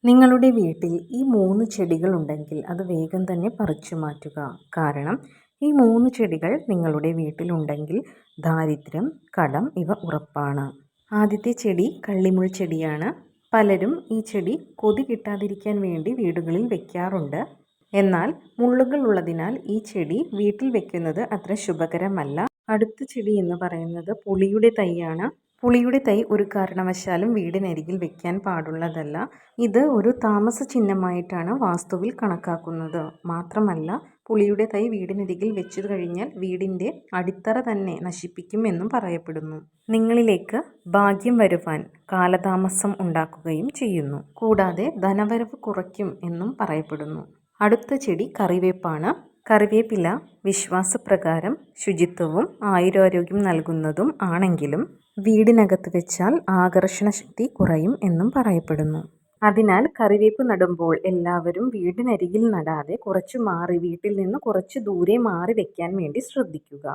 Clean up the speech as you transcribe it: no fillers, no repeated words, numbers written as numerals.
നിങ്ങളുടെ വീട്ടിൽ ഈ 3 ചെടികളുണ്ടെങ്കിൽ അത് വേഗം തന്നെ പറിച്ചു മാറ്റുക. കാരണം ഈ 3 ചെടികൾ നിങ്ങളുടെ വീട്ടിലുണ്ടെങ്കിൽ ദാരിദ്ര്യം, കടം ഇവ ഉറപ്പാണ്. ആദ്യത്തെ ചെടി കള്ളിമുൾ ചെടിയാണ്. പലരും ഈ ചെടി കൊതി കിട്ടാതിരിക്കാൻ വേണ്ടി വീടുകളിൽ വെക്കാറുണ്ട്. എന്നാൽ മുള്ളുകൾ ഉള്ളതിനാൽ ഈ ചെടി വീട്ടിൽ വെക്കുന്നത് അത്ര ശുഭകരമല്ല. അടുത്ത ചെടി എന്ന് പറയുന്നത് പുളിയുടെ തൈയാണ്. പുളിയുടെ തൈ ഒരു കാരണവശാലും വീടിനരികിൽ വെക്കാൻ പാടുള്ളതല്ല. ഇത് ഒരു താമസ ചിഹ്നമായിട്ടാണ് വാസ്തുവിൽ കണക്കാക്കുന്നത്. മാത്രമല്ല പുളിയുടെ തൈ വീടിനരികിൽ വെച്ചു കഴിഞ്ഞാൽ വീടിൻ്റെ അടിത്തറ തന്നെ നശിപ്പിക്കും എന്നും പറയപ്പെടുന്നു. നിങ്ങളിലേക്ക് ഭാഗ്യം വരുവാൻ കാലതാമസം ഉണ്ടാക്കുകയും ചെയ്യുന്നു. കൂടാതെ ധനവരവ് കുറയ്ക്കും എന്നും പറയപ്പെടുന്നു. അടുത്ത ചെടി കറിവേപ്പാണ്. കറിവേപ്പില വിശ്വാസപ്രകാരം ശുചിത്വവും ആയുരാരോഗ്യം നൽകുന്നതും ആണെങ്കിലും വീടിനകത്ത് വെച്ചാൽ ആകർഷണ ശക്തി കുറയും എന്നും പറയപ്പെടുന്നു. അതിനാൽ കറിവേപ്പ് നടുമ്പോൾ എല്ലാവരും വീടിനരികിൽ നടാതെ കുറച്ച് മാറി വീട്ടിൽ നിന്ന് കുറച്ച് ദൂരെ മാറി വെക്കാൻ വേണ്ടി ശ്രദ്ധിക്കുക.